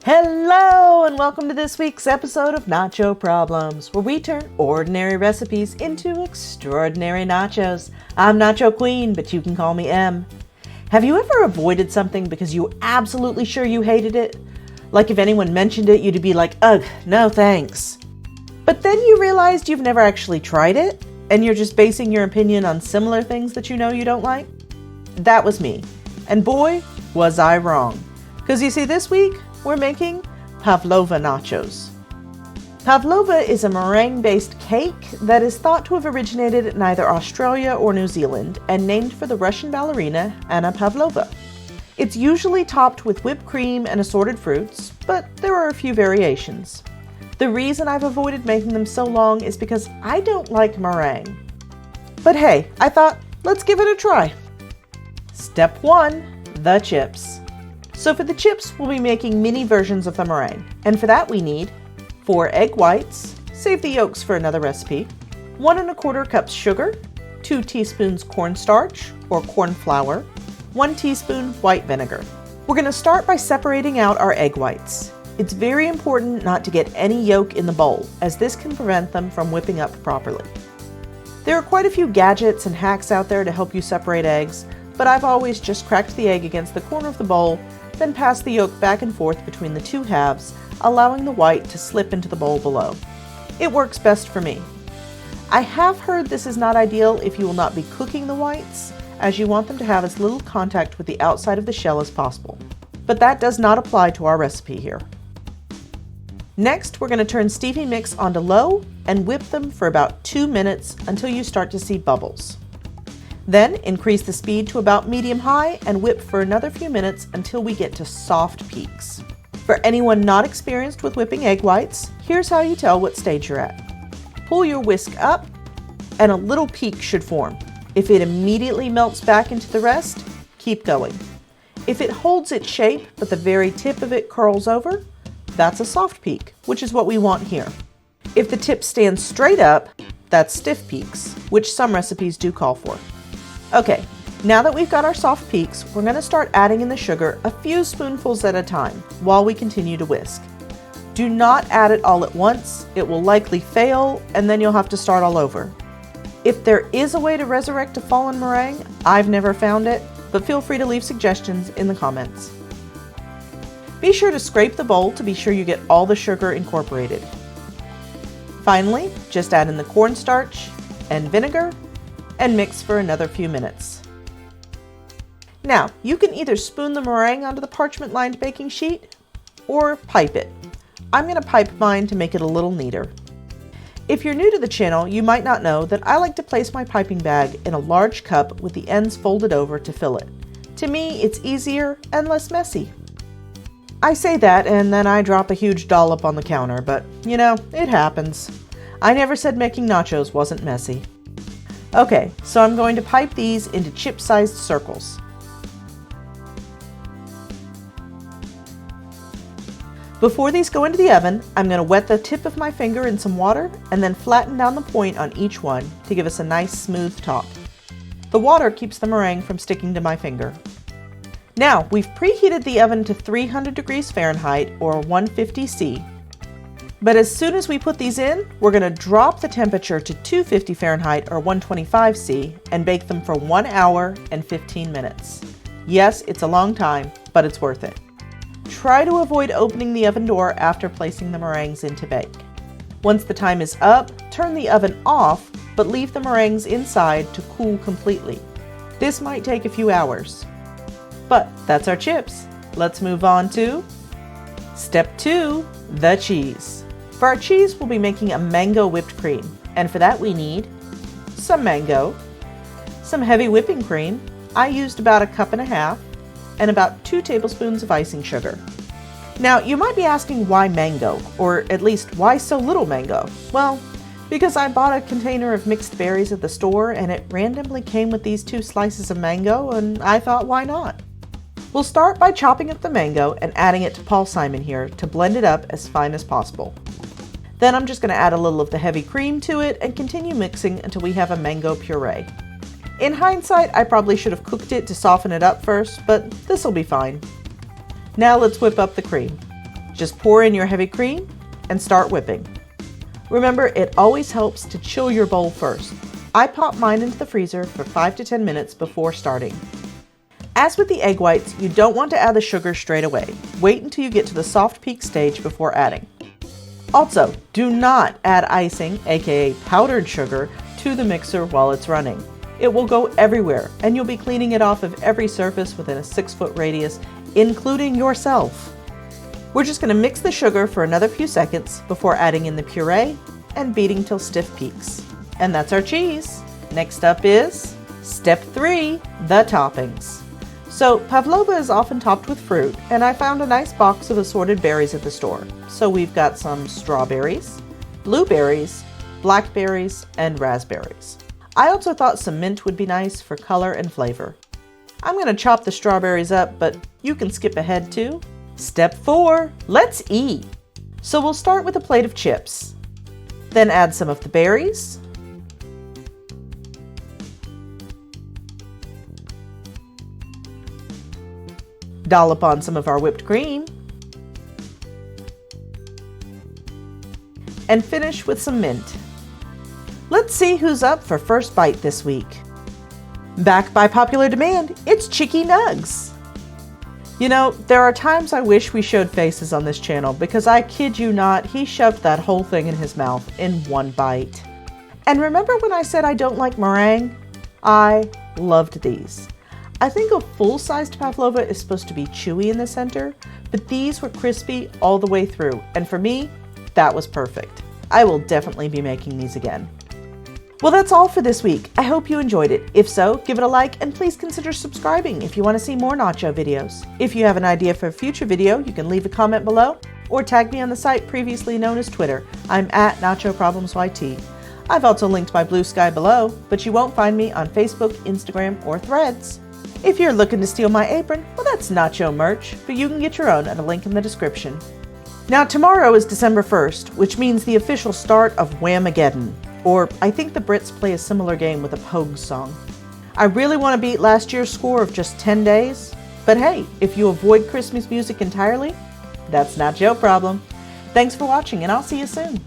Hello and welcome to this week's episode of Nacho Problems, where we turn ordinary recipes into extraordinary nachos. I'm Nacho Queen, but you can call me M. Have you ever avoided something because you were absolutely sure you hated it? Like if anyone mentioned it, you'd be like, ugh, no thanks. But then you realized you've never actually tried it, and you're just basing your opinion on similar things that you know you don't like? That was me. And boy, was I wrong. Because you see, this week, we're making Pavlova Nachos. Pavlova is a meringue-based cake that is thought to have originated in either Australia or New Zealand and named for the Russian ballerina Anna Pavlova. It's usually topped with whipped cream and assorted fruits, but there are a few variations. The reason I've avoided making them so long is because I don't like meringue. But hey, I thought, let's give it a try. Step 1, the chips. So for the chips, we'll be making mini versions of the meringue. And for that we need 4 egg whites, save the yolks for another recipe, 1 1/4 cups sugar, 2 teaspoons cornstarch or corn flour, 1 teaspoon white vinegar. We're going to start by separating out our egg whites. It's very important not to get any yolk in the bowl, as this can prevent them from whipping up properly. There are quite a few gadgets and hacks out there to help you separate eggs, but I've always just cracked the egg against the corner of the bowl, then pass the yolk back and forth between the two halves, allowing the white to slip into the bowl below. It works best for me. I have heard this is not ideal if you will not be cooking the whites, as you want them to have as little contact with the outside of the shell as possible. But that does not apply to our recipe here. Next, we're going to turn Stevie mix onto low and whip them for about 2 minutes until you start to see bubbles. Then increase the speed to about medium-high and whip for another few minutes until we get to soft peaks. For anyone not experienced with whipping egg whites, here's how you tell what stage you're at. Pull your whisk up and a little peak should form. If it immediately melts back into the rest, keep going. If it holds its shape but the very tip of it curls over, that's a soft peak, which is what we want here. If the tip stands straight up, that's stiff peaks, which some recipes do call for. Okay, now that we've got our soft peaks, we're going to start adding in the sugar a few spoonfuls at a time while we continue to whisk. Do not add it all at once, it will likely fail and then you'll have to start all over. If there is a way to resurrect a fallen meringue, I've never found it, but feel free to leave suggestions in the comments. Be sure to scrape the bowl to be sure you get all the sugar incorporated. Finally, just add in the cornstarch and vinegar and mix for another few minutes. Now, you can either spoon the meringue onto the parchment-lined baking sheet or pipe it. I'm going to pipe mine to make it a little neater. If you're new to the channel, you might not know that I like to place my piping bag in a large cup with the ends folded over to fill it. To me, it's easier and less messy. I say that and then I drop a huge dollop on the counter, but you know, it happens. I never said making nachos wasn't messy. Okay, so I'm going to pipe these into chip-sized circles. Before these go into the oven, I'm going to wet the tip of my finger in some water and then flatten down the point on each one to give us a nice smooth top. The water keeps the meringue from sticking to my finger. Now, we've preheated the oven to 300 degrees Fahrenheit or 150 C. But as soon as we put these in, we're going to drop the temperature to 250 Fahrenheit or 125 C and bake them for 1 hour and 15 minutes. Yes, it's a long time, but it's worth it. Try to avoid opening the oven door after placing the meringues in to bake. Once the time is up, turn the oven off, but leave the meringues inside to cool completely. This might take a few hours. But that's our chips. Let's move on to Step 2, the cheese. For our cheese, we'll be making a mango whipped cream, and for that we need some mango, some heavy whipping cream. I used about 1.5 cups, and about 2 tablespoons of icing sugar. Now, you might be asking why mango, or at least why so little mango? Well, because I bought a container of mixed berries at the store and it randomly came with these 2 slices of mango, and I thought, why not? We'll start by chopping up the mango and adding it to Paul Simon here to blend it up as fine as possible. Then I'm just going to add a little of the heavy cream to it and continue mixing until we have a mango puree. In hindsight, I probably should have cooked it to soften it up first, but this will be fine. Now let's whip up the cream. Just pour in your heavy cream and start whipping. Remember, it always helps to chill your bowl first. I pop mine into the freezer for 5 to 10 minutes before starting. As with the egg whites, you don't want to add the sugar straight away. Wait until you get to the soft peak stage before adding. Also, do not add icing, aka powdered sugar, to the mixer while it's running. It will go everywhere, and you'll be cleaning it off of every surface within a 6-foot radius, including yourself. We're just going to mix the sugar for another few seconds before adding in the puree and beating till stiff peaks. And that's our cheese. Next up is step 3, the toppings. So pavlova is often topped with fruit, and I found a nice box of assorted berries at the store. So we've got some strawberries, blueberries, blackberries, and raspberries. I also thought some mint would be nice for color and flavor. I'm going to chop the strawberries up, but you can skip ahead too. Step 4, let's eat. So we'll start with a plate of chips. Then add some of the berries. Dollop on some of our whipped cream. And finish with some mint. Let's see who's up for first bite this week. Back by popular demand, it's Chicky Nugs. You know, there are times I wish we showed faces on this channel because I kid you not, he shoved that whole thing in his mouth in one bite. And remember when I said I don't like meringue? I loved these. I think a full-sized pavlova is supposed to be chewy in the center, but these were crispy all the way through, and for me, that was perfect. I will definitely be making these again. Well, that's all for this week. I hope you enjoyed it. If so, give it a like and please consider subscribing if you want to see more nacho videos. If you have an idea for a future video, you can leave a comment below or tag me on the site previously known as Twitter. I'm at NachoProblemsYT. I've also linked my Blue Sky below, but you won't find me on Facebook, Instagram, or Threads. If you're looking to steal my apron, well, that's nacho merch, but you can get your own at a link in the description. Now, tomorrow is December 1st, which means the official start of Whamageddon. Or I think the Brits play a similar game with a Pogues song. I really want to beat last year's score of just 10 days. But hey, if you avoid Christmas music entirely, that's not your problem. Thanks for watching, and I'll see you soon.